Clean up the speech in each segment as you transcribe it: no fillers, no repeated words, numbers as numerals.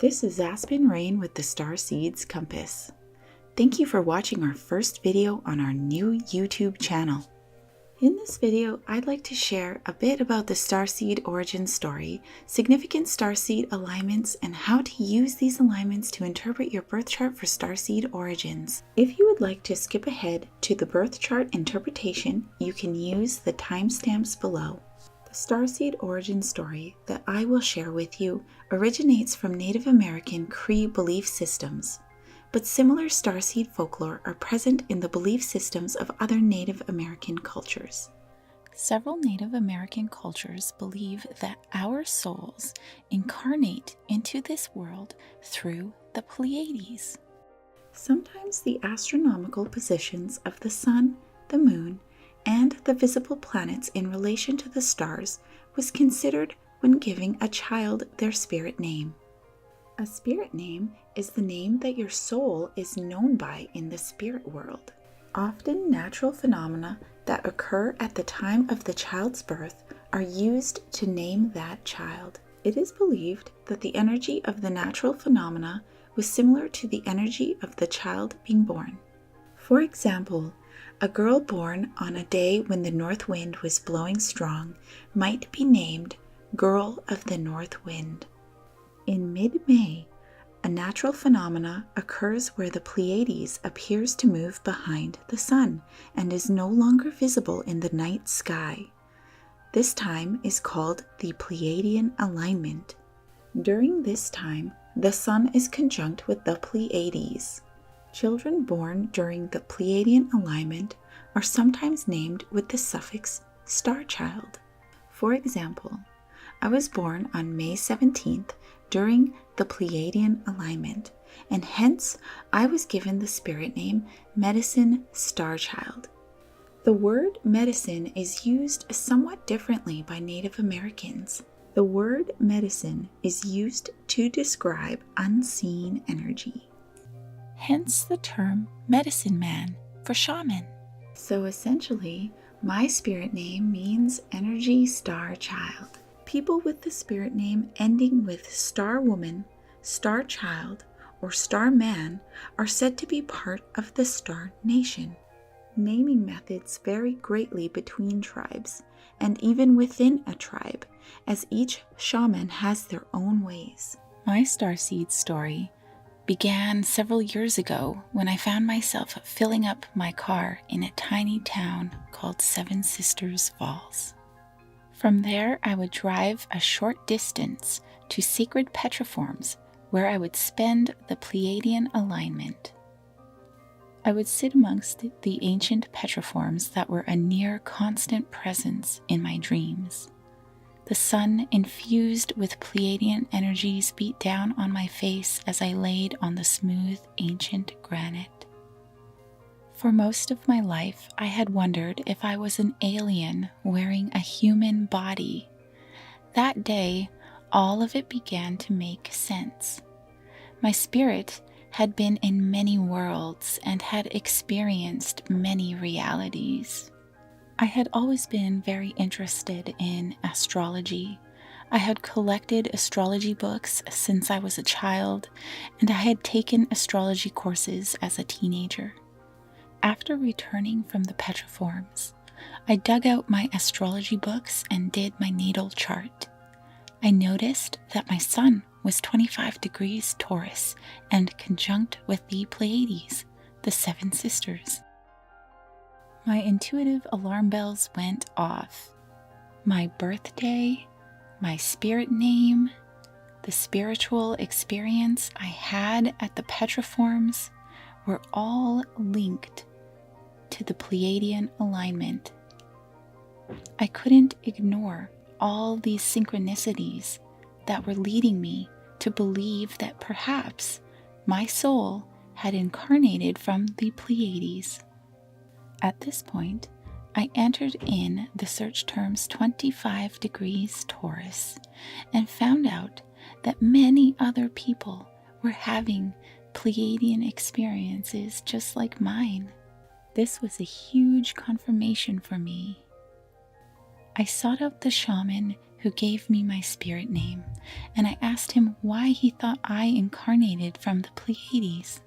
This is Aspen Rain with the Starseed's Compass. Thank you for watching our first video on our new YouTube channel. In this video, I'd like to share a bit about the Starseed origin story, significant starseed alignments, and how to use these alignments to interpret your birth chart for starseed origins. If you would like to skip ahead to the birth chart interpretation, you can use the timestamps below. The starseed origin story that I will share with you originates from Native American Cree belief systems, but similar starseed folklore are present in the belief systems of other Native American cultures. Several Native American cultures believe that our souls incarnate into this world through the Pleiades. Sometimes the astronomical positions of the sun, the moon, and the visible planets in relation to the stars was considered when giving a child their spirit name. A spirit name is the name that your soul is known by in the spirit world. Often natural phenomena that occur at the time of the child's birth are used to name that child. It is believed that the energy of the natural phenomena was similar to the energy of the child being born. For example, a girl born on a day when the north wind was blowing strong might be named Girl of the North Wind. In mid-May, a natural phenomena occurs where the Pleiades appears to move behind the sun and is no longer visible in the night sky. This time is called the Pleiadian alignment. During this time, the sun is conjunct with the Pleiades. Children born during the Pleiadian alignment are sometimes named with the suffix starchild. For example, I was born on May 17th during the Pleiadian alignment, and hence I was given the spirit name Medicine Starchild. The word medicine is used somewhat differently by Native Americans. The word medicine is used to describe unseen energy. Hence the term medicine man for shaman. So essentially, my spirit name means energy star child. People with the spirit name ending with star woman, star child, or star man are said to be part of the star nation. Naming methods vary greatly between tribes, and even within a tribe, as each shaman has their own ways. My starseed story began several years ago when I found myself filling up my car in a tiny town called Seven Sisters Falls. From there, I would drive a short distance to sacred petroforms where I would spend the Pleiadian alignment. I would sit amongst the ancient petroforms that were a near constant presence in my dreams. The sun, infused with Pleiadian energies, beat down on my face as I laid on the smooth, ancient granite. For most of my life, I had wondered if I was an alien wearing a human body. That day, all of it began to make sense. My spirit had been in many worlds and had experienced many realities. I had always been very interested in astrology. I had collected astrology books since I was a child, and I had taken astrology courses as a teenager. After returning from the petroforms, I dug out my astrology books and did my natal chart. I noticed that my sun was 25 degrees Taurus and conjunct with the Pleiades, the seven sisters. My intuitive alarm bells went off. My birthday, my spirit name, the spiritual experience I had at the petroforms were all linked to the Pleiadian alignment. I couldn't ignore all these synchronicities that were leading me to believe that perhaps my soul had incarnated from the Pleiades. At this point, I entered in the search terms 25 degrees Taurus and found out that many other people were having Pleiadian experiences just like mine. This was a huge confirmation for me. I sought out the shaman who gave me my spirit name, and I asked him why he thought I incarnated from the Pleiades.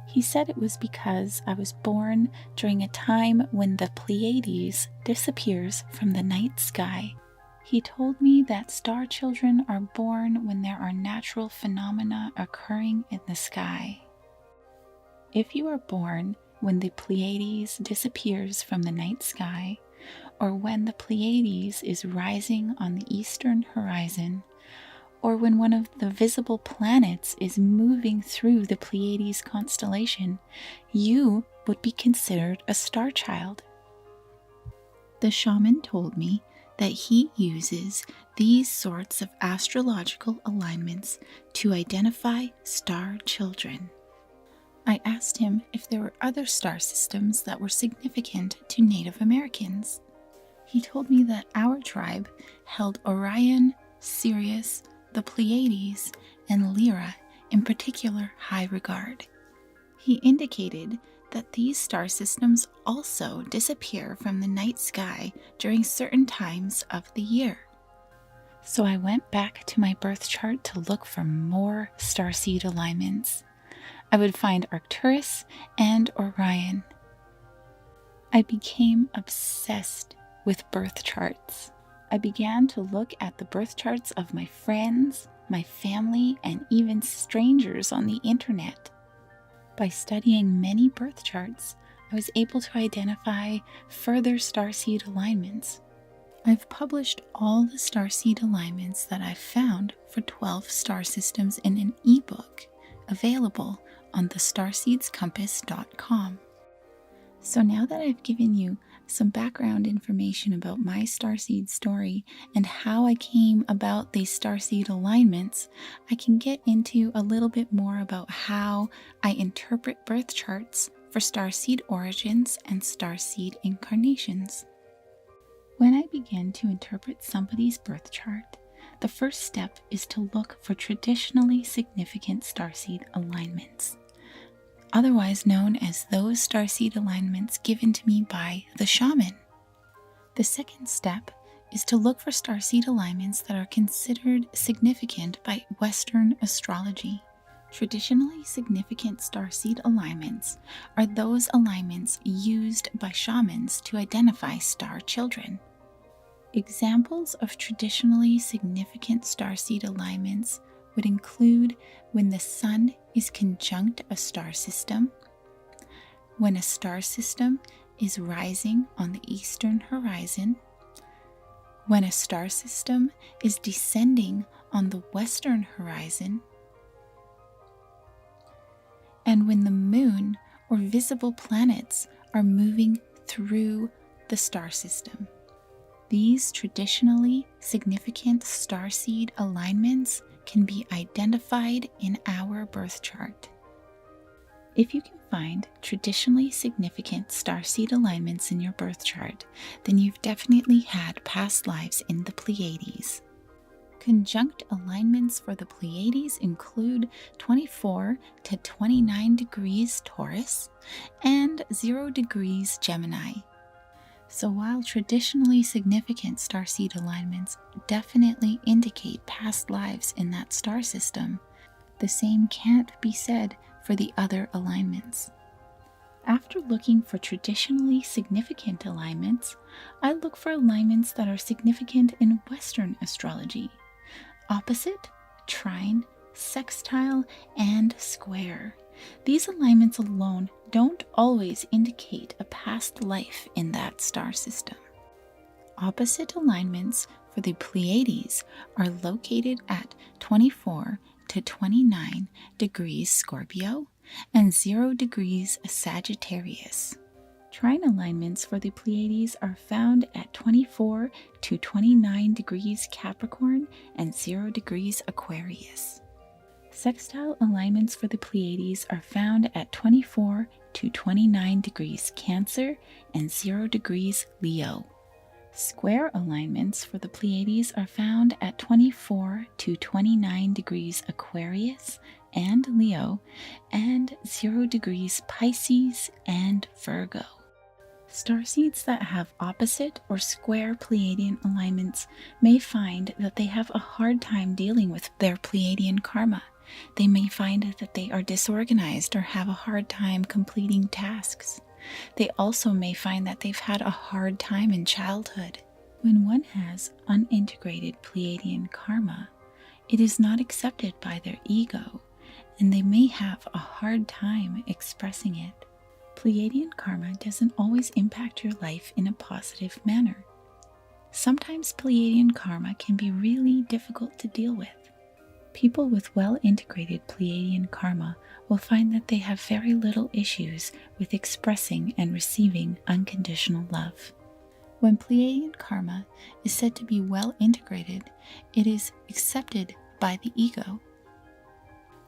He said it was because I was born during a time when the Pleiades disappears from the night sky. He told me that star children are born when there are natural phenomena occurring in the sky. If you are born when the Pleiades disappears from the night sky, or when the Pleiades is rising on the eastern horizon, or when one of the visible planets is moving through the Pleiades constellation, you would be considered a star child. The shaman told me that he uses these sorts of astrological alignments to identify star children. I asked him if there were other star systems that were significant to Native Americans. He told me that our tribe held Orion, Sirius, the Pleiades, and Lyra in particular high regard. He indicated that these star systems also disappear from the night sky during certain times of the year. So I went back to my birth chart to look for more starseed alignments. I would find Arcturus and Orion. I became obsessed with birth charts. I began to look at the birth charts of my friends, my family, and even strangers on the internet. By studying many birth charts, I was able to identify further starseed alignments. I've published all the starseed alignments that I've found for 12 star systems in an ebook available on TheStarseed'sCompass.com. So now that I've given you some background information about my starseed story and how I came about these starseed alignments, I can get into a little bit more about how I interpret birth charts for starseed origins and starseed incarnations. When I begin to interpret somebody's birth chart, the first step is to look for traditionally significant starseed alignments, otherwise known as those starseed alignments given to me by the shaman. The second step is to look for starseed alignments that are considered significant by Western astrology. Traditionally significant starseed alignments are those alignments used by shamans to identify star children. Examples of traditionally significant starseed alignments would include when the sun is conjunct a star system, when a star system is rising on the eastern horizon, when a star system is descending on the western horizon, and when the moon or visible planets are moving through the star system. These traditionally significant starseed alignments can be identified in our birth chart. If you can find traditionally significant starseed alignments in your birth chart, then you've definitely had past lives in the Pleiades. Conjunct alignments for the Pleiades include 24 to 29 degrees Taurus and 0 degrees Gemini. So while traditionally significant starseed alignments definitely indicate past lives in that star system, the same can't be said for the other alignments. After looking for traditionally significant alignments, I look for alignments that are significant in Western astrology: opposite, trine, sextile, and square. These alignments alone don't always indicate a past life in that star system. Opposite alignments for the Pleiades are located at 24 to 29 degrees Scorpio and 0 degrees Sagittarius. Trine alignments for the Pleiades are found at 24 to 29 degrees Capricorn and 0 degrees Aquarius. Sextile alignments for the Pleiades are found at 24 to 29 degrees Cancer and 0 degrees Leo. Square alignments for the Pleiades are found at 24 to 29 degrees Aquarius and Leo and 0 degrees Pisces and Virgo. Starseeds that have opposite or square Pleiadian alignments may find that they have a hard time dealing with their Pleiadian karma. They may find that they are disorganized or have a hard time completing tasks. They also may find that they've had a hard time in childhood. When one has unintegrated Pleiadian karma, it is not accepted by their ego, and they may have a hard time expressing it. Pleiadian karma doesn't always impact your life in a positive manner. Sometimes Pleiadian karma can be really difficult to deal with. People with well-integrated Pleiadian karma will find that they have very little issues with expressing and receiving unconditional love. When Pleiadian karma is said to be well integrated, it is accepted by the ego.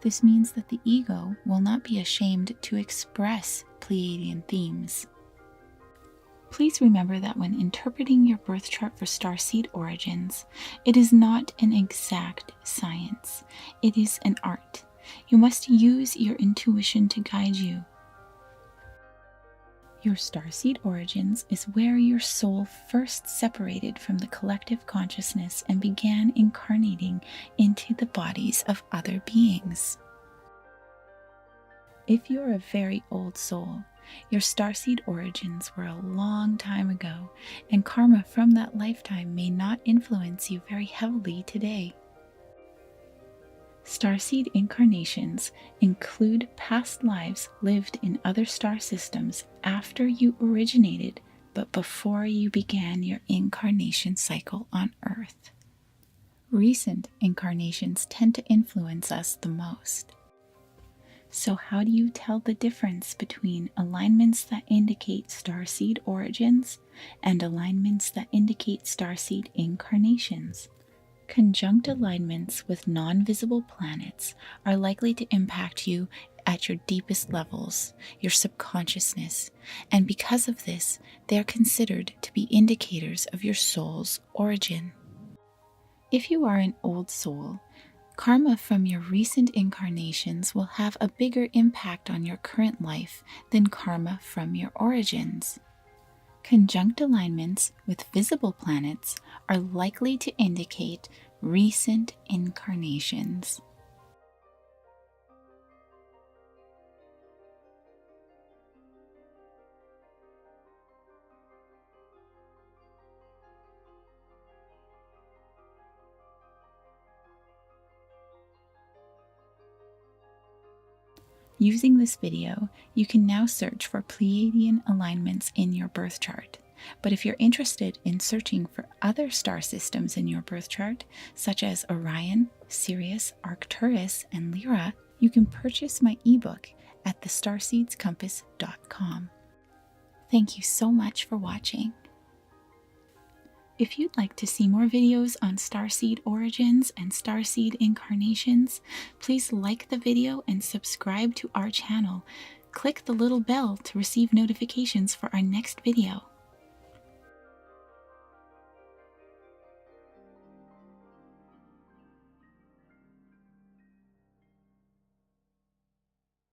This means that the ego will not be ashamed to express Pleiadian themes. Please remember that when interpreting your birth chart for starseed origins, it is not an exact science. It is an art. You must use your intuition to guide you. Your starseed origins is where your soul first separated from the collective consciousness and began incarnating into the bodies of other beings. If you're a very old soul, your starseed origins were a long time ago, and karma from that lifetime may not influence you very heavily today. Starseed incarnations include past lives lived in other star systems after you originated, but before you began your incarnation cycle on Earth. Recent incarnations tend to influence us the most. So how do you tell the difference between alignments that indicate starseed origins and alignments that indicate starseed incarnations? Conjunct alignments with non-visible planets are likely to impact you at your deepest levels, your subconsciousness, and because of this, they are considered to be indicators of your soul's origin. If you are an old soul, karma from your recent incarnations will have a bigger impact on your current life than karma from your origins. Conjunct alignments with visible planets are likely to indicate recent incarnations. Using this video, you can now search for Pleiadian alignments in your birth chart. But if you're interested in searching for other star systems in your birth chart, such as Orion, Sirius, Arcturus, and Lyra, you can purchase my ebook at TheStarseed'sCompass.com. Thank you so much for watching. If you'd like to see more videos on starseed origins and starseed incarnations, please like the video and subscribe to our channel. Click the little bell to receive notifications for our next video.